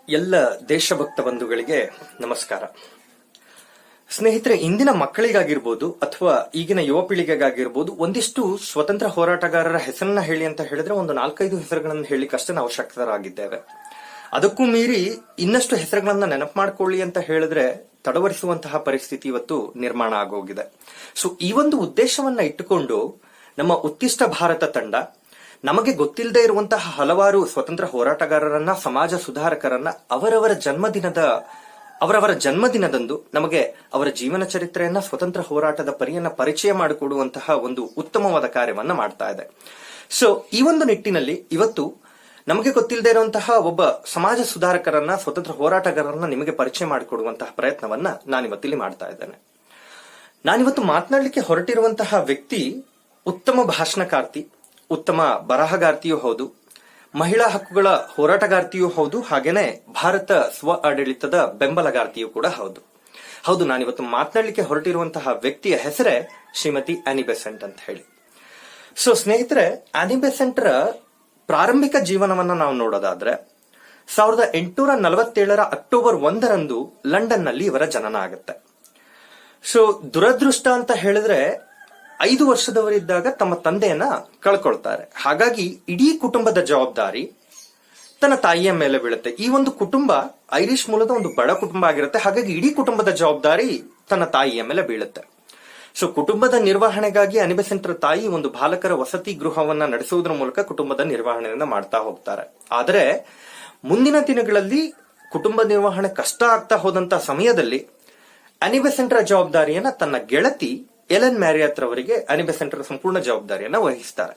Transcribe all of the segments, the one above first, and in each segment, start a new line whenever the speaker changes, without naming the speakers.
ಎಲ್ಲ ದೇಶಭಕ್ತ ಬಂಧುಗಳಿಗೆ ನಮಸ್ಕಾರ. ಸ್ನೇಹಿತರೆ, ಇಂದಿನ ಮಕ್ಕಳಿಗಾಗಿರ್ಬೋದು ಅಥವಾ ಈಗಿನ ಯುವ ಪೀಳಿಗೆಗಾಗಿರ್ಬೋದು ಒಂದಿಷ್ಟು ಸ್ವತಂತ್ರ ಹೋರಾಟಗಾರರ ಹೆಸರನ್ನ ಹೇಳಿ ಅಂತ ಹೇಳಿದ್ರೆ ಒಂದು 4-5 ಹೆಸರುಗಳನ್ನು ಹೇಳಿಕಷ್ಟೇ ನಾವು ಶಕ್ತರಾಗಿದ್ದೇವೆ. ಅದಕ್ಕೂ ಮೀರಿ ಇನ್ನಷ್ಟು ಹೆಸರುಗಳನ್ನ ನೆನಪು ಮಾಡ್ಕೊಳ್ಳಿ ಅಂತ ಹೇಳಿದ್ರೆ ತಡವರಿಸುವಂತಹ ಪರಿಸ್ಥಿತಿ ಇವತ್ತು ನಿರ್ಮಾಣ ಆಗೋಗಿದೆ. ಸೊ ಈ ಒಂದು ಉದ್ದೇಶವನ್ನ ಇಟ್ಟುಕೊಂಡು ನಮ್ಮ ಉತ್ತಿಷ್ಟ ಭಾರತ ತಂಡ ನಮಗೆ ಗೊತ್ತಿಲ್ಲದೆ ಇರುವಂತಹ ಹಲವಾರು ಸ್ವತಂತ್ರ ಹೋರಾಟಗಾರರನ್ನ, ಸಮಾಜ ಸುಧಾರಕರನ್ನ ಅವರವರ ಜನ್ಮದಿನದಂದು ನಮಗೆ ಅವರ ಜೀವನ ಚರಿತ್ರೆಯನ್ನ, ಸ್ವತಂತ್ರ ಹೋರಾಟದ ಪರಿಯನ್ನ ಪರಿಚಯ ಮಾಡಿಕೊಡುವಂತಹ ಒಂದು ಉತ್ತಮವಾದ ಕಾರ್ಯವನ್ನ ಮಾಡ್ತಾ ಇದೆ. ಸೊ ಈ ಒಂದು ನಿಟ್ಟಿನಲ್ಲಿ ಇವತ್ತು ನಮಗೆ ಗೊತ್ತಿಲ್ಲದೆ ಇರುವಂತಹ ಒಬ್ಬ ಸಮಾಜ ಸುಧಾರಕರನ್ನ, ಸ್ವತಂತ್ರ ಹೋರಾಟಗಾರರನ್ನ ನಿಮಗೆ ಪರಿಚಯ ಮಾಡಿಕೊಡುವಂತಹ ಪ್ರಯತ್ನವನ್ನ ನಾನಿವತ್ತಿಲ್ಲಿ ಮಾಡ್ತಾ ಇದ್ದೇನೆ. ನಾನಿವತ್ತು ಮಾತನಾಡಲಿಕ್ಕೆ ಹೊರಟಿರುವಂತಹ ವ್ಯಕ್ತಿ ಉತ್ತಮ ಭಾಷಣಕಾರ್ತಿ, ಉತ್ತಮ ಬರಹಗಾರ್ತಿಯೂ ಹೌದು, ಮಹಿಳಾ ಹಕ್ಕುಗಳ ಹೋರಾಟಗಾರ್ತಿಯೂ ಹೌದು, ಹಾಗೇನೆ ಭಾರತ ಸ್ವ ಆಡಳಿತದ ಬೆಂಬಲಗಾರ್ತಿಯೂ ಕೂಡ ಹೌದು. ನಾನಿವತ್ತು ಮಾತನಾಡಲಿಕ್ಕೆ ಹೊರಟಿರುವಂತಹ ವ್ಯಕ್ತಿಯ ಹೆಸರೇ ಶ್ರೀಮತಿ ಆನಿ ಬೆಸೆಂಟ್ ಅಂತ ಹೇಳಿ. ಸೊ ಸ್ನೇಹಿತರೆ, ಆನಿ ಬೆಸೆಂಟ್ರ ಪ್ರಾರಂಭಿಕ ಜೀವನವನ್ನ ನಾವು ನೋಡೋದಾದ್ರೆ 1847 ಅಕ್ಟೋಬರ್ 1 ಲಂಡನ್ ನಲ್ಲಿ ಇವರ ಜನನ ಆಗುತ್ತೆ. ಸೊ ದುರದೃಷ್ಟ ಅಂತ ಹೇಳಿದ್ರೆ 5 ವರ್ಷದವರಿದ್ದಾಗ ತಮ್ಮ ತಂದೆಯನ್ನ ಕಳ್ಕೊಳ್ತಾರೆ. ಹಾಗಾಗಿ ಇಡೀ ಕುಟುಂಬದ ಜವಾಬ್ದಾರಿ ತನ್ನ ತಾಯಿಯ ಮೇಲೆ ಬೀಳುತ್ತೆ. ಈ ಒಂದು ಕುಟುಂಬ ಐರಿಷ್ ಮೂಲದ ಒಂದು ಬಡ ಕುಟುಂಬ ಆಗಿರುತ್ತೆ. ಹಾಗಾಗಿ ಇಡೀ ಕುಟುಂಬದ ಜವಾಬ್ದಾರಿ ತನ್ನ ತಾಯಿಯ ಮೇಲೆ ಬೀಳುತ್ತೆ. ಸೊ ಕುಟುಂಬದ ನಿರ್ವಹಣೆಗಾಗಿ ಆನಿ ಬೆಸೆಂಟ್ರ ತಾಯಿ ಒಂದು ಬಾಲಕರ ವಸತಿ ಗೃಹವನ್ನ ನಡೆಸುವುದರ ಮೂಲಕ ಕುಟುಂಬದ ನಿರ್ವಹಣೆಯನ್ನ ಮಾಡ್ತಾ ಹೋಗ್ತಾರೆ. ಆದರೆ ಮುಂದಿನ ದಿನಗಳಲ್ಲಿ ಕುಟುಂಬ ನಿರ್ವಹಣೆ ಕಷ್ಟ ಆಗ್ತಾ ಹೋದಂತ ಸಮಯದಲ್ಲಿ ಆನಿ ಬೆಸೆಂಟ್ರ ಜವಾಬ್ದಾರಿಯನ್ನ ತನ್ನ ಗೆಳತಿ ಎಲೆನ್ ಮ್ಯಾರಿಯತ್ ರವರಿಗೆ ಆನಿ ಬೆಸೆಂಟ್ರ ಸಂಪೂರ್ಣ ಜವಾಬ್ದಾರಿಯನ್ನ ವಹಿಸ್ತಾರೆ.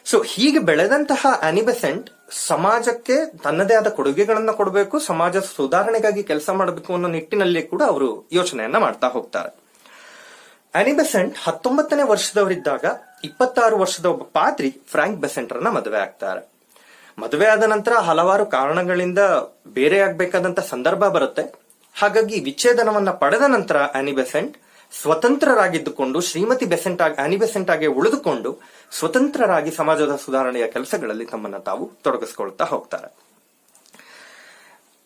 ಸೊ ಹೀಗೆ ಬೆಳೆದಂತಹ ಆನಿ ಬೆಸೆಂಟ್ ಸಮಾಜಕ್ಕೆ ತನ್ನದೇ ಆದ ಕೊಡುಗೆಗಳನ್ನ ಕೊಡಬೇಕು, ಸಮಾಜ ಸುಧಾರಣೆಗಾಗಿ ಕೆಲಸ ಮಾಡಬೇಕು ಅನ್ನೋ ನಿಟ್ಟಿನಲ್ಲಿ ಕೂಡ ಅವರು ಯೋಚನೆಯನ್ನ ಮಾಡ್ತಾ ಹೋಗ್ತಾರೆ. ಆನಿ ಬೆಸೆಂಟ್ 19ನೇ ವರ್ಷದವರಿದ್ದಾಗ 26 ವರ್ಷದ ಒಬ್ಬ ಪಾದ್ರಿ ಫ್ರಾಂಕ್ ಬೆಸೆಂಟ್ರನ್ನ ಮದುವೆ ಆಗ್ತಾರೆ. ಮದುವೆ ಆದ ನಂತರ ಹಲವಾರು ಕಾರಣಗಳಿಂದ ಬೇರೆ ಆಗ್ಬೇಕಾದಂತ ಸಂದರ್ಭ ಬರುತ್ತೆ. ಹಾಗಾಗಿ ವಿಚ್ಛೇದನವನ್ನ ಪಡೆದ ನಂತರ ಆನಿ ಬೆಸೆಂಟ್ ಸ್ವತಂತ್ರರಾಗಿದ್ದುಕೊಂಡು ಶ್ರೀಮತಿ ಬೆಸೆಂಟ್ ಆನಿ ಬೆಸೆಂಟ್ ಆಗಿ ಉಳಿದುಕೊಂಡು ಸ್ವತಂತ್ರರಾಗಿ ಸಮಾಜದ ಸುಧಾರಣೆಯ ಕೆಲಸಗಳಲ್ಲಿ ತಮ್ಮನ್ನ ತಾವು ತೊಡಗಿಸಿಕೊಳ್ತಾ ಹೋಗ್ತಾರೆ.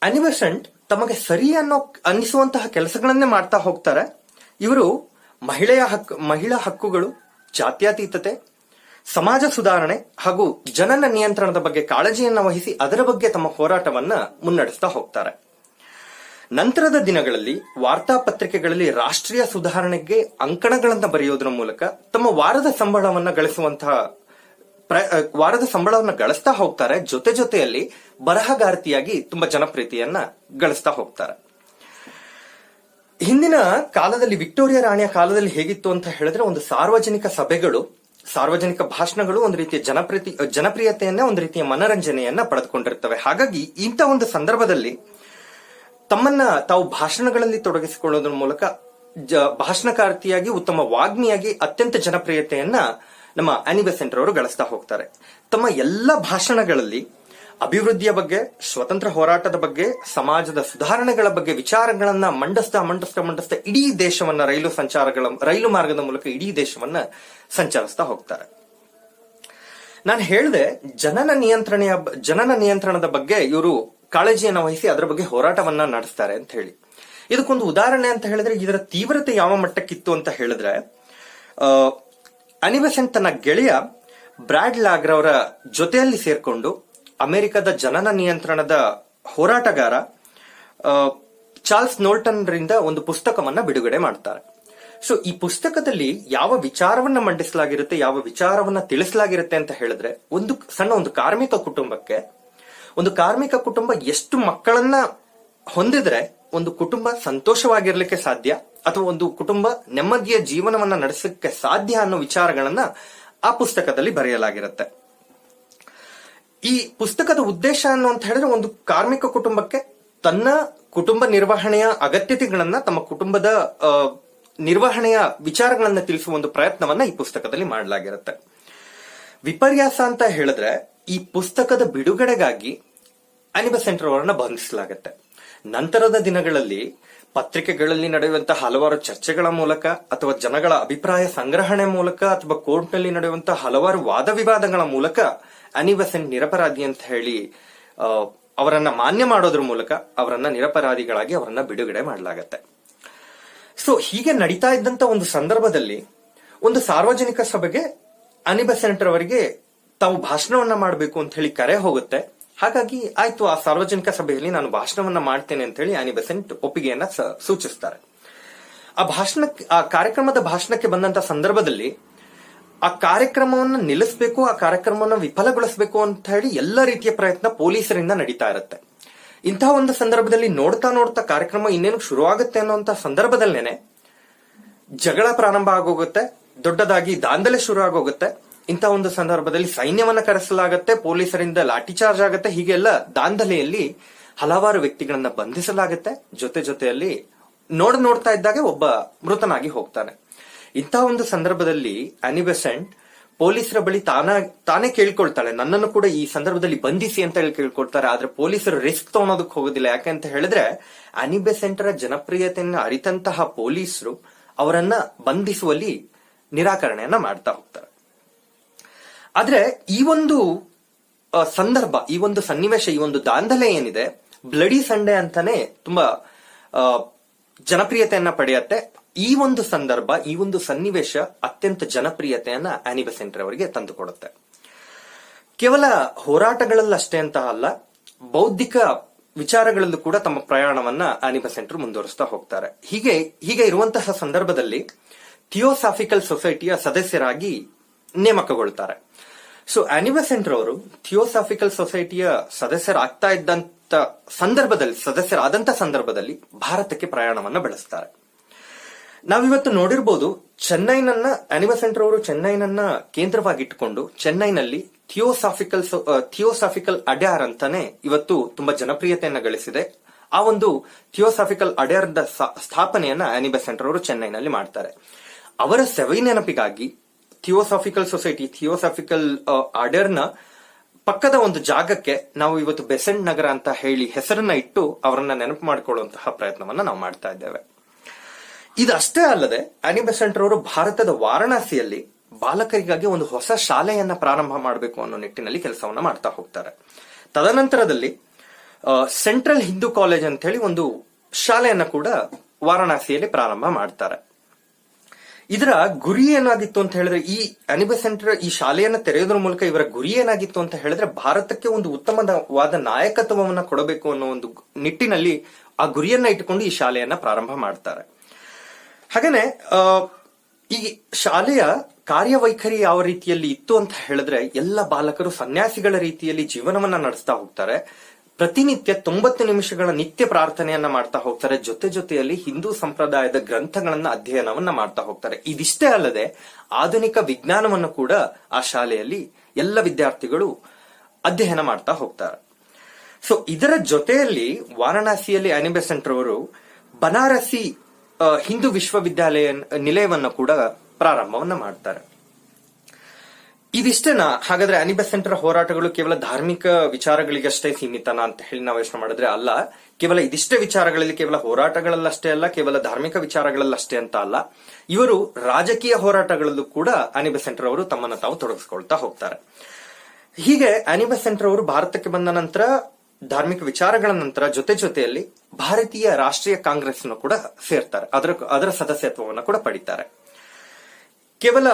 ಆನಿ ಬೆಸೆಂಟ್ ತಮಗೆ ಸರಿ ಅನ್ನಿಸುವಂತಹ ಕೆಲಸಗಳನ್ನೇ ಮಾಡ್ತಾ ಹೋಗ್ತಾರೆ. ಇವರು ಮಹಿಳಾ ಹಕ್ಕುಗಳು, ಜಾತ್ಯತೀತತೆ, ಸಮಾಜ ಸುಧಾರಣೆ ಹಾಗೂ ಜನನ ನಿಯಂತ್ರಣದ ಬಗ್ಗೆ ಕಾಳಜಿಯನ್ನ ವಹಿಸಿ ಅದರ ಬಗ್ಗೆ ತಮ್ಮ ಹೋರಾಟವನ್ನ ಮುನ್ನಡೆಸ್ತಾ ಹೋಗ್ತಾರೆ. ನಂತರದ ದಿನಗಳಲ್ಲಿ ವಾರ್ತಾ ಪತ್ರಿಕೆಗಳಲ್ಲಿ ರಾಷ್ಟ್ರೀಯ ಸುಧಾರಣೆಗೆ ಅಂಕಣಗಳನ್ನ ಬರೆಯೋದ್ರ ಮೂಲಕ ತಮ್ಮ ವಾರದ ಸಂಬಳವನ್ನ ಗಳಿಸ್ತಾ ಹೋಗ್ತಾರೆ. ಜೊತೆಯಲ್ಲಿ ಬರಹಗಾರ್ತಿಯಾಗಿ ತುಂಬಾ ಜನಪ್ರಿಯತೆಯನ್ನ ಗಳಿಸ್ತಾ ಹೋಗ್ತಾರೆ. ಹಿಂದಿನ ಕಾಲದಲ್ಲಿ, ವಿಕ್ಟೋರಿಯಾ ರಾಣಿಯ ಕಾಲದಲ್ಲಿ ಹೇಗಿತ್ತು ಅಂತ ಹೇಳಿದ್ರೆ ಒಂದು ಸಾರ್ವಜನಿಕ ಸಭೆಗಳು, ಸಾರ್ವಜನಿಕ ಭಾಷಣಗಳು ಒಂದು ರೀತಿಯ ಜನಪ್ರಿಯತೆಯನ್ನ, ಒಂದು ರೀತಿಯ ಮನರಂಜನೆಯನ್ನ ಪಡೆದುಕೊಂಡಿರ್ತವೆ. ಹಾಗಾಗಿ ಇಂಥ ಒಂದು ಸಂದರ್ಭದಲ್ಲಿ ತಮ್ಮನ್ನ ತಾವು ಭಾಷಣಗಳಲ್ಲಿ ತೊಡಗಿಸಿಕೊಳ್ಳೋದ್ರ ಮೂಲಕ ಭಾಷಣಕಾರ್ತಿಯಾಗಿ, ಉತ್ತಮ ವಾಗ್ಮಿಯಾಗಿ ಅತ್ಯಂತ ಜನಪ್ರಿಯತೆಯನ್ನ ನಮ್ಮ ಆನಿ ಬೆಸೆಂಟ್ ಅವರು ಗಳಿಸ್ತಾ ಹೋಗ್ತಾರೆ. ತಮ್ಮ ಎಲ್ಲ ಭಾಷಣಗಳಲ್ಲಿ ಅಭಿವೃದ್ಧಿಯ ಬಗ್ಗೆ, ಸ್ವತಂತ್ರ ಹೋರಾಟದ ಬಗ್ಗೆ, ಸಮಾಜದ ಸುಧಾರಣೆಗಳ ಬಗ್ಗೆ ವಿಚಾರಗಳನ್ನ ಮಂಡಿಸ್ತಾ ಇಡೀ ದೇಶವನ್ನ ರೈಲು ಮಾರ್ಗದ ಮೂಲಕ ಇಡೀ ದೇಶವನ್ನ ಸಂಚರಿಸ್ತಾ ಹೋಗ್ತಾರೆ. ನಾನು ಹೇಳಿದೆ, ಜನನ ನಿಯಂತ್ರಣದ ಬಗ್ಗೆ ಇವರು ಕಾಳಜಿಯನ್ನು ವಹಿಸಿ ಅದರ ಬಗ್ಗೆ ಹೋರಾಟವನ್ನ ನಡೆಸ್ತಾರೆ ಅಂತ ಹೇಳಿ. ಇದಕ್ಕೊಂದು ಉದಾಹರಣೆ ಅಂತ ಹೇಳಿದ್ರೆ, ಇದರ ತೀವ್ರತೆ ಯಾವ ಮಟ್ಟಕ್ಕಿತ್ತು ಅಂತ ಹೇಳಿದ್ರೆ, ಆನಿ ಬೆಸೆಂಟ್ ತನ್ನ ಗೆಳೆಯ ಬ್ರಾಡ್ ಲಾಗ್ರ್ ಅವರ ಜೊತೆಯಲ್ಲಿ ಸೇರ್ಕೊಂಡು ಅಮೆರಿಕದ ಜನನ ನಿಯಂತ್ರಣದ ಹೋರಾಟಗಾರ ಚಾರ್ಲ್ಸ್ ನೋಲ್ಟನ್ ರಿಂದ ಒಂದು ಪುಸ್ತಕವನ್ನ ಬಿಡುಗಡೆ ಮಾಡ್ತಾರೆ. ಸೊ ಈ ಪುಸ್ತಕದಲ್ಲಿ ಯಾವ ವಿಚಾರವನ್ನ ಮಂಡಿಸಲಾಗಿರುತ್ತೆ, ಯಾವ ವಿಚಾರವನ್ನ ತಿಳಿಸಲಾಗಿರುತ್ತೆ ಅಂತ ಹೇಳಿದ್ರೆ, ಒಂದು ಕಾರ್ಮಿಕ ಕುಟುಂಬ ಎಷ್ಟು ಮಕ್ಕಳನ್ನ ಹೊಂದಿದ್ರೆ ಒಂದು ಕುಟುಂಬ ಸಂತೋಷವಾಗಿರ್ಲಿಕ್ಕೆ ಸಾಧ್ಯ, ಅಥವಾ ಒಂದು ಕುಟುಂಬ ನೆಮ್ಮದಿಯ ಜೀವನವನ್ನ ನಡೆಸಲಿಕ್ಕೆ ಸಾಧ್ಯ ಅನ್ನೋ ವಿಚಾರಗಳನ್ನ ಆ ಪುಸ್ತಕದಲ್ಲಿ ಬರೆಯಲಾಗಿರುತ್ತೆ. ಈ ಪುಸ್ತಕದ ಉದ್ದೇಶ ಅಂತ ಹೇಳಿದ್ರೆ, ಒಂದು ಕಾರ್ಮಿಕ ಕುಟುಂಬಕ್ಕೆ ತನ್ನ ಕುಟುಂಬ ನಿರ್ವಹಣೆಯ ಅಗತ್ಯತೆಗಳನ್ನ, ತಮ್ಮ ಕುಟುಂಬದ ನಿರ್ವಹಣೆಯ ವಿಚಾರಗಳನ್ನ ತಿಳಿಸುವ ಒಂದು ಪ್ರಯತ್ನವನ್ನ ಈ ಪುಸ್ತಕದಲ್ಲಿ ಮಾಡಲಾಗಿರುತ್ತೆ. ವಿಪರ್ಯಾಸ ಅಂತ ಹೇಳಿದ್ರೆ, ಈ ಪುಸ್ತಕದ ಬಿಡುಗಡೆಗಾಗಿ ಆನಿ ಬೆಸೆಂಟ್ ಅವರನ್ನ ಬಂಧಿಸಲಾಗುತ್ತೆ. ನಂತರದ ದಿನಗಳಲ್ಲಿ ಪತ್ರಿಕೆಗಳಲ್ಲಿ ನಡೆಯುವಂತಹ ಹಲವಾರು ಚರ್ಚೆಗಳ ಮೂಲಕ, ಅಥವಾ ಜನಗಳ ಅಭಿಪ್ರಾಯ ಸಂಗ್ರಹಣೆ ಮೂಲಕ, ಅಥವಾ ಕೋರ್ಟ್ನಲ್ಲಿ ನಡೆಯುವಂತಹ ಹಲವಾರು ವಾದ ವಿವಾದಗಳ ಮೂಲಕ ಆನಿ ಬೆಸೆಂಟ್ ನಿರಪರಾಧಿ ಅಂತ ಹೇಳಿ ಅವರನ್ನ ಮಾನ್ಯ ಮಾಡೋದ್ರ ಮೂಲಕ ಅವರನ್ನ ನಿರಪರಾಧಿಗಳಾಗಿ ಅವರನ್ನ ಬಿಡುಗಡೆ ಮಾಡಲಾಗತ್ತೆ. ಸೊ ಹೀಗೆ ನಡೀತಾ ಇದ್ದಂತ ಒಂದು ಸಂದರ್ಭದಲ್ಲಿ ಒಂದು ಸಾರ್ವಜನಿಕ ಸಭೆಗೆ ಅನಿ ಬೆಸೆಂಟ್ ಅವರಿಗೆ ತಾವು ಭಾಷಣವನ್ನ ಮಾಡಬೇಕು ಅಂತ ಹೇಳಿ ಕರೆ ಹೋಗುತ್ತೆ. ಹಾಗಾಗಿ ಆಯ್ತು, ಆ ಸಾರ್ವಜನಿಕ ಸಭೆಯಲ್ಲಿ ನಾನು ಭಾಷಣವನ್ನ ಮಾಡ್ತೇನೆ ಅಂತ ಹೇಳಿ ಅನಿ ಬೆಸೆಂಟ್ ಒಪ್ಪಿಗೆಯನ್ನ ಸೂಚಿಸ್ತಾರೆ. ಆ ಕಾರ್ಯಕ್ರಮದ ಭಾಷಣಕ್ಕೆ ಬಂದಂತ ಸಂದರ್ಭದಲ್ಲಿ ಆ ಕಾರ್ಯಕ್ರಮವನ್ನು ನಿಲ್ಲಿಸಬೇಕು, ಆ ಕಾರ್ಯಕ್ರಮವನ್ನು ವಿಫಲಗೊಳಿಸಬೇಕು ಅಂತ ಹೇಳಿ ಎಲ್ಲ ರೀತಿಯ ಪ್ರಯತ್ನ ಪೊಲೀಸರಿಂದ ನಡೀತಾ ಇರುತ್ತೆ. ಇಂತಹ ಒಂದು ಸಂದರ್ಭದಲ್ಲಿ ನೋಡ್ತಾ ನೋಡ್ತಾ ಕಾರ್ಯಕ್ರಮ ಇನ್ನೇನು ಶುರುವಾಗುತ್ತೆ ಅನ್ನುವಂತ ಸಂದರ್ಭದಲ್ಲೇನೆ ಜಗಳ ಪ್ರಾರಂಭ ಆಗೋಗುತ್ತೆ, ದೊಡ್ಡದಾಗಿ ದಾಂಧಲೆ ಶುರು ಆಗೋಗುತ್ತೆ. ಇಂತಹ ಒಂದು ಸಂದರ್ಭದಲ್ಲಿ ಸೈನ್ಯವನ್ನ ಕರೆಸಲಾಗತ್ತೆ, ಪೊಲೀಸರಿಂದ ಲಾಠಿ ಚಾರ್ಜ್ ಆಗುತ್ತೆ. ಹೀಗೆಲ್ಲ ದಾಂಧಲೆಯಲ್ಲಿ ಹಲವಾರು ವ್ಯಕ್ತಿಗಳನ್ನ ಬಂಧಿಸಲಾಗುತ್ತೆ. ಜೊತೆಯಲ್ಲಿ ನೋಡ್ತಾ ಇದ್ದಾಗ ಒಬ್ಬ ಮೃತನಾಗಿ ಹೋಗ್ತಾನೆ. ಇಂತಹ ಒಂದು ಸಂದರ್ಭದಲ್ಲಿ ಅನಿ ಬೆಸೆಂಟ್ ಪೊಲೀಸರ ಬಳಿ ತಾನೇ ಕೇಳ್ಕೊಳ್ತಾಳೆ, ನನ್ನನ್ನು ಕೂಡ ಈ ಸಂದರ್ಭದಲ್ಲಿ ಬಂಧಿಸಿ ಅಂತ ಹೇಳಿ ಕೇಳ್ಕೊಳ್ತಾರೆ. ಆದ್ರೆ ಪೊಲೀಸರು ರಿಸ್ಕ್ ತಗೊಳೋದಕ್ಕೆ ಹೋಗೋದಿಲ್ಲ. ಯಾಕಂತ ಹೇಳಿದ್ರೆ ಅನಿ ಬೆಸೆಂಟರ ಜನಪ್ರಿಯತೆಯನ್ನ ಅರಿತಂತಹ ಪೊಲೀಸರು ಅವರನ್ನ ಬಂಧಿಸುವಲ್ಲಿ ನಿರಾಕರಣೆಯನ್ನ ಮಾಡ್ತಾ ಹೋಗ್ತಾರೆ. ಆದ್ರೆ ಈ ಒಂದು ಸಂದರ್ಭ, ಈ ಒಂದು ಸನ್ನಿವೇಶ, ಈ ಒಂದು ದಾಂಧಲೆ ಏನಿದೆ, ಬ್ಲಡಿ ಸಂಡೇ ಅಂತಾನೆ ತುಂಬಾ ಜನಪ್ರಿಯತೆಯನ್ನ ಪಡೆಯುತ್ತೆ. ಈ ಒಂದು ಸಂದರ್ಭ, ಈ ಒಂದು ಸನ್ನಿವೇಶ ಅತ್ಯಂತ ಜನಪ್ರಿಯತೆಯನ್ನ ಅನಿ ಬೆಸೆಂಟ್ ಅವರಿಗೆ ತಂದುಕೊಡುತ್ತೆ. ಕೇವಲ ಹೋರಾಟಗಳಲ್ಲಷ್ಟೇ ಅಂತ ಅಲ್ಲ, ಬೌದ್ಧಿಕ ವಿಚಾರಗಳಲ್ಲೂ ಕೂಡ ತಮ್ಮ ಪ್ರಯಾಣವನ್ನ ಅನಿ ಬೆಸೆಂಟ್ ಮುಂದುವರಿಸ್ತಾ ಹೋಗ್ತಾರೆ. ಹೀಗೆ ಇರುವಂತಹ ಸಂದರ್ಭದಲ್ಲಿ ಥಿಯೋಸಾಫಿಕಲ್ ಸೊಸೈಟಿಯ ಸದಸ್ಯರಾಗಿ ನೇಮಕಗೊಳ್ತಾರೆ. ಸೊ ಅನಿ ಬೆಸೆಂಟ್ ಅವರು ಥಿಯೋಸಾಫಿಕಲ್ ಸೊಸೈಟಿಯ ಸದಸ್ಯರಾದಂತ ಸಂದರ್ಭದಲ್ಲಿ ಭಾರತಕ್ಕೆ ಪ್ರಯಾಣವನ್ನ ಬೆಳೆಸ್ತಾರೆ. ನಾವಿವತ್ತು ನೋಡಿರ್ಬೋದು, ಅನಿ ಬೆಸೆಂಟ್ ಅವರು ಚೆನ್ನೈನನ್ನ ಕೇಂದ್ರವಾಗಿಟ್ಟುಕೊಂಡು ಚೆನ್ನೈನಲ್ಲಿ ಥಿಯೋಸಾಫಿಕಲ್ ಅಡ್ಯಾರ್ ಅಂತಾನೆ ಇವತ್ತು ತುಂಬಾ ಜನಪ್ರಿಯತೆಯನ್ನ ಗಳಿಸಿದೆ. ಆ ಒಂದು ಥಿಯೋಸಾಫಿಕಲ್ ಅಡ್ಯಾರ್ದ ಸ್ಥಾಪನೆಯನ್ನ ಅನಿ ಬೆಸೆಂಟ್ ಅವರು ಚೆನ್ನೈನಲ್ಲಿ ಮಾಡ್ತಾರೆ. ಅವರ ಸವಿ ನೆನಪಿಗಾಗಿ ಥಿಯೋಸಾಫಿಕಲ್ ಅಡ್ಯಾರ್ನ ಪಕ್ಕದ ಒಂದು ಜಾಗಕ್ಕೆ ನಾವು ಇವತ್ತು ಬೆಸೆಂಟ್ ನಗರ ಅಂತ ಹೇಳಿ ಹೆಸರನ್ನ ಇಟ್ಟು ಅವರನ್ನ ನೆನಪು ಮಾಡಿಕೊಳ್ಳುವಂತಹ ಪ್ರಯತ್ನವನ್ನ ನಾವು ಮಾಡ್ತಾ ಇದ್ದೇವೆ. ಇದಷ್ಟೇ ಅಲ್ಲದೆ ಅನಿ ಬೆಸೆಂಟ್ ಅವರು ಭಾರತದ ವಾರಣಾಸಿಯಲ್ಲಿ ಬಾಲಕರಿಗಾಗಿ ಒಂದು ಹೊಸ ಶಾಲೆಯನ್ನ ಪ್ರಾರಂಭ ಮಾಡಬೇಕು ಅನ್ನೋ ನಿಟ್ಟಿನಲ್ಲಿ ಕೆಲಸವನ್ನ ಮಾಡ್ತಾ ಹೋಗ್ತಾರೆ. ತದನಂತರದಲ್ಲಿ ಸೆಂಟ್ರಲ್ ಹಿಂದೂ ಕಾಲೇಜ್ ಅಂತ ಹೇಳಿ ಒಂದು ಶಾಲೆಯನ್ನ ಕೂಡ ವಾರಣಾಸಿಯಲ್ಲಿ ಪ್ರಾರಂಭ ಮಾಡ್ತಾರೆ. ಇದರ ಗುರಿ ಏನಾಗಿತ್ತು ಅಂತ ಹೇಳಿದ್ರೆ, ಈ ಅನಿ ಬೆಸೆಂಟ್ ಈ ಶಾಲೆಯನ್ನ ತೆರೆಯೋದ್ರ ಮೂಲಕ ಇವರ ಗುರಿ ಏನಾಗಿತ್ತು ಅಂತ ಹೇಳಿದ್ರೆ, ಭಾರತಕ್ಕೆ ಒಂದು ಉತ್ತಮವಾದ ನಾಯಕತ್ವವನ್ನ ಕೊಡಬೇಕು ಅನ್ನೋ ಒಂದು ನಿಟ್ಟಿನಲ್ಲಿ ಆ ಗುರಿಯನ್ನ ಇಟ್ಟುಕೊಂಡು ಈ ಶಾಲೆಯನ್ನ ಪ್ರಾರಂಭ ಮಾಡ್ತಾರೆ. ಹಾಗೇನೆ ಈ ಶಾಲೆಯ ಕಾರ್ಯವೈಖರಿ ಯಾವ ರೀತಿಯಲ್ಲಿ ಇತ್ತು ಅಂತ ಹೇಳಿದ್ರೆ, ಎಲ್ಲ ಬಾಲಕರು ಸನ್ಯಾಸಿಗಳ ರೀತಿಯಲ್ಲಿ ಜೀವನವನ್ನ ನಡೆಸ್ತಾ ಹೋಗ್ತಾರೆ. ಪ್ರತಿನಿತ್ಯ 90 ನಿಮಿಷಗಳ ನಿತ್ಯ ಪ್ರಾರ್ಥನೆಯನ್ನ ಮಾಡ್ತಾ ಹೋಗ್ತಾರೆ. ಜೊತೆಯಲ್ಲಿ ಹಿಂದೂ ಸಂಪ್ರದಾಯದ ಗ್ರಂಥಗಳನ್ನ ಅಧ್ಯಯನವನ್ನ ಮಾಡ್ತಾ ಹೋಗ್ತಾರೆ. ಇದಿಷ್ಟೇ ಅಲ್ಲದೆ ಆಧುನಿಕ ವಿಜ್ಞಾನವನ್ನು ಕೂಡ ಆ ಶಾಲೆಯಲ್ಲಿ ಎಲ್ಲ ವಿದ್ಯಾರ್ಥಿಗಳು ಅಧ್ಯಯನ ಮಾಡ್ತಾ ಹೋಗ್ತಾರೆ. ಸೊ ಇದರ ಜೊತೆಯಲ್ಲಿ ವಾರಣಾಸಿಯಲ್ಲಿ ಅನಿ ಬೆಸೆಂಟ್ ಅವರು ಬನಾರಸಿ ಹಿಂದೂ ನಿಲಯವನ್ನು ಕೂಡ ಪ್ರಾರಂಭವನ್ನ ಮಾಡ್ತಾರೆ. ಇದಿಷ್ಟೇನಾ? ಹಾಗಾದ್ರೆ ಅನಿ ಬೆಸೆಂಟರ ಹೋರಾಟಗಳು ಕೇವಲ ಧಾರ್ಮಿಕ ವಿಚಾರಗಳಿಗಷ್ಟೇ ಸೀಮಿತನಾ ಅಂತ ಹೇಳಿ ನಾವು ಯೋಚನೆ ಮಾಡಿದ್ರೆ ಅಲ್ಲ. ಕೇವಲ ಇದಿಷ್ಟೇ ವಿಚಾರಗಳಲ್ಲಿ, ಕೇವಲ ಹೋರಾಟಗಳಲ್ಲಷ್ಟೇ ಅಲ್ಲ, ಕೇವಲ ಧಾರ್ಮಿಕ ವಿಚಾರಗಳಲ್ಲಷ್ಟೇ ಅಂತ ಅಲ್ಲ, ಇವರು ರಾಜಕೀಯ ಹೋರಾಟಗಳಲ್ಲೂ ಕೂಡ ಅನಿ ಬೆಸೆಂಟ್ ಅವರು ತಮ್ಮನ್ನು ತಾವು ತೊಡಗಿಸಿಕೊಳ್ತಾ ಹೋಗ್ತಾರೆ. ಹೀಗೆ ಅನಿ ಬೆಸೆಂಟ್ ಅವರು ಭಾರತಕ್ಕೆ ಬಂದ ನಂತರ ಧಾರ್ಮಿಕ ವಿಚಾರಗಳ ನಂತರ ಜೊತೆಯಲ್ಲಿ ಭಾರತೀಯ ರಾಷ್ಟ್ರೀಯ ಕಾಂಗ್ರೆಸ್ ಕೂಡ ಸೇರ್ತಾರೆ. ಅದರ ಸದಸ್ಯತ್ವವನ್ನು ಕೂಡ ಪಡಿತಾರೆ. ಕೇವಲ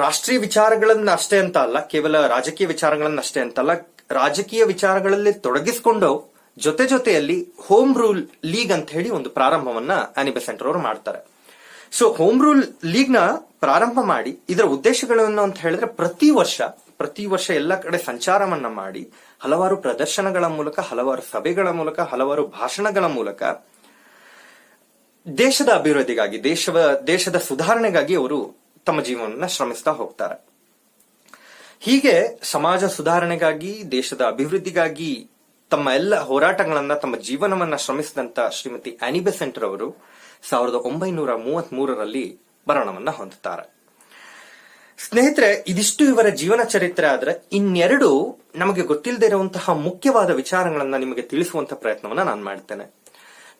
ರಾಷ್ಟ್ರೀಯ ವಿಚಾರಗಳನ್ನ ಅಷ್ಟೇ ಅಂತ ಅಲ್ಲ, ಕೇವಲ ರಾಜಕೀಯ ವಿಚಾರಗಳನ್ನ ಅಷ್ಟೇ ಅಂತಲ್ಲ, ರಾಜಕೀಯ ವಿಚಾರಗಳಲ್ಲಿ ತೊಡಗಿಸಿಕೊಂಡು ಜೊತೆಯಲ್ಲಿ ಹೋಮ್ ರೂಲ್ ಲೀಗ್ ಅಂತ ಹೇಳಿ ಒಂದು ಪ್ರಾರಂಭವನ್ನ ಅನಿ ಬೆಸೆಂಟ್ ಅವರು ಮಾಡ್ತಾರೆ. ಸೊ ಹೋಮ್ ರೂಲ್ ಲೀಗ್ ನ ಪ್ರಾರಂಭ ಮಾಡಿ ಇದರ ಉದ್ದೇಶಗಳನ್ನು ಅಂತ ಹೇಳಿದ್ರೆ, ಪ್ರತಿ ವರ್ಷ ಎಲ್ಲ ಕಡೆ ಸಂಚಾರವನ್ನ ಮಾಡಿ ಹಲವಾರು ಪ್ರದರ್ಶನಗಳ ಮೂಲಕ, ಹಲವಾರು ಸಭೆಗಳ ಮೂಲಕ, ಹಲವಾರು ಭಾಷಣಗಳ ಮೂಲಕ ದೇಶದ ಅಭಿವೃದ್ಧಿಗಾಗಿ, ದೇಶದ ಸುಧಾರಣೆಗಾಗಿ ಅವರು ತಮ್ಮ ಜೀವನವನ್ನ ಶ್ರಮಿಸ್ತಾ ಹೋಗ್ತಾರೆ. ಹೀಗೆ ಸಮಾಜ ಸುಧಾರಣೆಗಾಗಿ, ದೇಶದ ಅಭಿವೃದ್ಧಿಗಾಗಿ ತಮ್ಮ ಎಲ್ಲ ಹೋರಾಟಗಳನ್ನ, ತಮ್ಮ ಜೀವನವನ್ನ ಶ್ರಮಿಸಿದಂತ ಶ್ರೀಮತಿ ಅನಿ ಬೆಸೆಂಟ್ ಅವರು 1933ರಲ್ಲಿ ಮರಣವನ್ನ ಹೊಂದುತ್ತಾರೆ. ಸ್ನೇಹಿತರೆ, ಇದಿಷ್ಟು ಇವರ ಜೀವನ ಚರಿತ್ರೆ ಆದ್ರೆ, ಇನ್ನೆರಡು ನಮಗೆ ಗೊತ್ತಿಲ್ಲದೆ ಇರುವಂತಹ ಮುಖ್ಯವಾದ ವಿಚಾರಗಳನ್ನ ನಿಮಗೆ ತಿಳಿಸುವಂತ ಪ್ರಯತ್ನವನ್ನ ನಾನು ಮಾಡ್ತೇನೆ.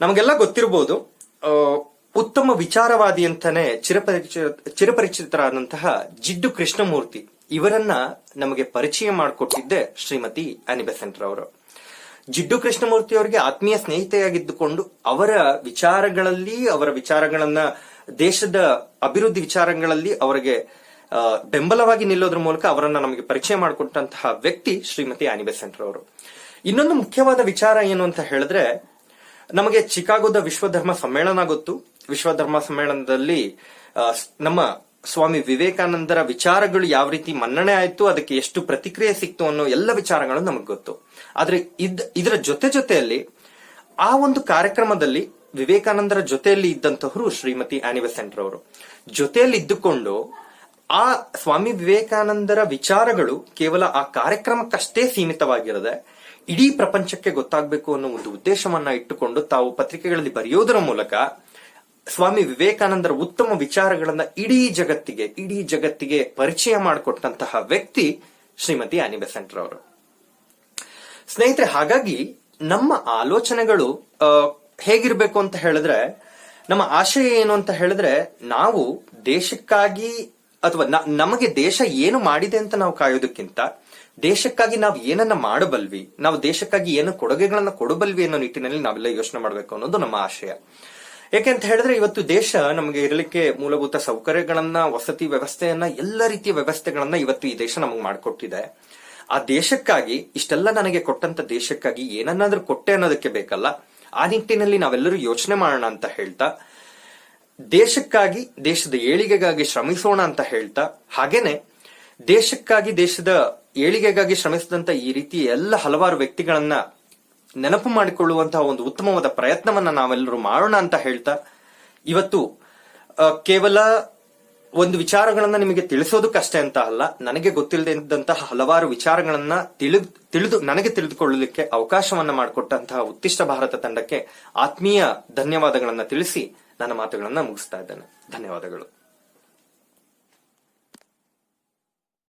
ನಮಗೆಲ್ಲ ಗೊತ್ತಿರಬಹುದು, ಉತ್ತಮ ವಿಚಾರವಾದಿ ಅಂತಾನೆ ಚಿರಪರಿಚಿತರಾದಂತಹ ಜಿಡ್ಡು ಕೃಷ್ಣಮೂರ್ತಿ ಇವರನ್ನ ನಮಗೆ ಪರಿಚಯ ಮಾಡಿಕೊಟ್ಟಿದ್ದೆ ಶ್ರೀಮತಿ ಅನಿ ಬೆಸೆಂಟ್ ಅವರು. ಜಿಡ್ಡು ಕೃಷ್ಣಮೂರ್ತಿ ಅವರಿಗೆ ಆತ್ಮೀಯ ಸ್ನೇಹಿತೆಯಾಗಿದ್ದುಕೊಂಡು ಅವರ ವಿಚಾರಗಳನ್ನ ದೇಶದ ಅಭಿವೃದ್ಧಿ ವಿಚಾರಗಳಲ್ಲಿ ಅವರಿಗೆ ಬೆಂಬಲವಾಗಿ ನಿಲ್ಲೋದ್ರ ಮೂಲಕ ಅವರನ್ನ ನಮಗೆ ಪರಿಚಯ ಮಾಡಿಕೊಟ್ಟಂತಹ ವ್ಯಕ್ತಿ ಶ್ರೀಮತಿ ಆನಿ ಬೆಸೆಂಟ್ ರವರು. ಇನ್ನೊಂದು ಮುಖ್ಯವಾದ ವಿಚಾರ ಏನು ಅಂತ ಹೇಳಿದ್ರೆ, ನಮಗೆ ಚಿಕಾಗೋದ ವಿಶ್ವಧರ್ಮ ಸಮ್ಮೇಳನ ಗೊತ್ತು. ವಿಶ್ವಧರ್ಮ ಸಮ್ಮೇಳನದಲ್ಲಿ ನಮ್ಮ ಸ್ವಾಮಿ ವಿವೇಕಾನಂದರ ವಿಚಾರಗಳು ಯಾವ ರೀತಿ ಮನ್ನಣೆ ಆಯ್ತು, ಅದಕ್ಕೆ ಎಷ್ಟು ಪ್ರತಿಕ್ರಿಯೆ ಸಿಕ್ತು ಅನ್ನೋ ಎಲ್ಲ ವಿಚಾರಗಳು ನಮಗೆ ಗೊತ್ತು. ಆದ್ರೆ ಇದರ ಜೊತೆಯಲ್ಲಿ ಆ ಒಂದು ಕಾರ್ಯಕ್ರಮದಲ್ಲಿ ವಿವೇಕಾನಂದರ ಜೊತೆಯಲ್ಲಿ ಇದ್ದಂತಹವರು ಶ್ರೀಮತಿ ಆನಿ ಬೆಸೆಂಟ್ ರವರು. ಜೊತೆಯಲ್ಲಿ ಇದ್ದುಕೊಂಡು ಆ ಸ್ವಾಮಿ ವಿವೇಕಾನಂದರ ವಿಚಾರಗಳು ಕೇವಲ ಆ ಕಾರ್ಯಕ್ರಮಕ್ಕಷ್ಟೇ ಸೀಮಿತವಾಗಿರದೆ ಇಡೀ ಪ್ರಪಂಚಕ್ಕೆ ಗೊತ್ತಾಗಬೇಕು ಅನ್ನೋ ಒಂದು ಉದ್ದೇಶವನ್ನ ಇಟ್ಟುಕೊಂಡು ತಾವು ಪತ್ರಿಕೆಗಳಲ್ಲಿ ಬರೆಯೋದರ ಮೂಲಕ ಸ್ವಾಮಿ ವಿವೇಕಾನಂದರ ಉತ್ತಮ ವಿಚಾರಗಳನ್ನ ಇಡೀ ಜಗತ್ತಿಗೆ ಪರಿಚಯ ಮಾಡಿಕೊಟ್ಟಂತಹ ವ್ಯಕ್ತಿ ಶ್ರೀಮತಿ ಆನಿ ಬೆಸೆಂಟ್ ರವರು. ಸ್ನೇಹಿತರೆ, ಹಾಗಾಗಿ ನಮ್ಮ ಆಲೋಚನೆಗಳು ಹೇಗಿರ್ಬೇಕು ಅಂತ ಹೇಳಿದ್ರೆ, ನಮ್ಮ ಆಶಯ ಏನು ಅಂತ ಹೇಳಿದ್ರೆ, ನಾವು ದೇಶಕ್ಕಾಗಿ ಅಥವಾ ನಮಗೆ ದೇಶ ಏನು ಮಾಡಿದೆ ಅಂತ ನಾವು ಕಾಯೋದಕ್ಕಿಂತ ದೇಶಕ್ಕಾಗಿ ನಾವು ಏನನ್ನ ಮಾಡಬಲ್ವಿ, ನಾವು ದೇಶಕ್ಕಾಗಿ ಏನು ಕೊಡುಗೆಗಳನ್ನ ಕೊಡಬಲ್ವಿ ಅನ್ನೋ ನಿಟ್ಟಿನಲ್ಲಿ ನಾವೆಲ್ಲ ಯೋಚನೆ ಮಾಡಬೇಕು ಅನ್ನೋದು ನಮ್ಮ ಆಶಯ. ಯಾಕೆಂತ ಹೇಳಿದ್ರೆ, ಇವತ್ತು ದೇಶ ನಮಗೆ ಇರಲಿಕ್ಕೆ ಮೂಲಭೂತ ಸೌಕರ್ಯಗಳನ್ನ, ವಸತಿ ವ್ಯವಸ್ಥೆಯನ್ನ, ಎಲ್ಲ ರೀತಿಯ ವ್ಯವಸ್ಥೆಗಳನ್ನ ಇವತ್ತು ಈ ದೇಶ ನಮಗೆ ಮಾಡಿಕೊಟ್ಟಿದೆ. ಆ ದೇಶಕ್ಕಾಗಿ, ಇಷ್ಟೆಲ್ಲ ನನಗೆ ಕೊಟ್ಟಂತ ದೇಶಕ್ಕಾಗಿ ಏನನ್ನಾದ್ರೂ ಕೊಟ್ಟೆ ಅನ್ನೋದಕ್ಕೆ ಬೇಕಲ್ಲ, ಆ ನಿಟ್ಟಿನಲ್ಲಿ ನಾವೆಲ್ಲರೂ ಯೋಚನೆ ಮಾಡೋಣ ಅಂತ ಹೇಳ್ತಾ, ದೇಶಕ್ಕಾಗಿ, ದೇಶದ ಏಳಿಗೆಗಾಗಿ ಶ್ರಮಿಸೋಣ ಅಂತ ಹೇಳ್ತಾ, ಹಾಗೇನೆ ದೇಶಕ್ಕಾಗಿ, ದೇಶದ ಏಳಿಗೆಗಾಗಿ ಶ್ರಮಿಸಿದಂತ ಈ ರೀತಿ ಎಲ್ಲ ಹಲವಾರು ವ್ಯಕ್ತಿಗಳನ್ನ ನೆನಪು ಮಾಡಿಕೊಳ್ಳುವಂತಹ ಒಂದು ಉತ್ತಮವಾದ ಪ್ರಯತ್ನವನ್ನ ನಾವೆಲ್ಲರೂ ಮಾಡೋಣ ಅಂತ ಹೇಳ್ತಾ, ಇವತ್ತು ಕೇವಲ ಒಂದು ವಿಚಾರಗಳನ್ನ ನಿಮಗೆ ತಿಳಿಸೋದಕ್ಕಷ್ಟೇ ಅಂತ ಅಲ್ಲ, ನನಗೆ ಗೊತ್ತಿಲ್ಲದೆ ಇದ್ದಂತಹ ಹಲವಾರು ವಿಚಾರಗಳನ್ನ ನನಗೆ ತಿಳಿದುಕೊಳ್ಳಲಿಕ್ಕೆ ಅವಕಾಶವನ್ನ ಮಾಡಿಕೊಟ್ಟಂತಹ ಉತ್ತಿಷ್ಟ ಭಾರತ ತಂಡಕ್ಕೆ ಆತ್ಮೀಯ ಧನ್ಯವಾದಗಳನ್ನ ತಿಳಿಸಿ ನನ್ನ ಮಾತುಗಳನ್ನ ಮುಗಿಸ್ತಾ ಇದ್ದೇನೆ. ಧನ್ಯವಾದಗಳು.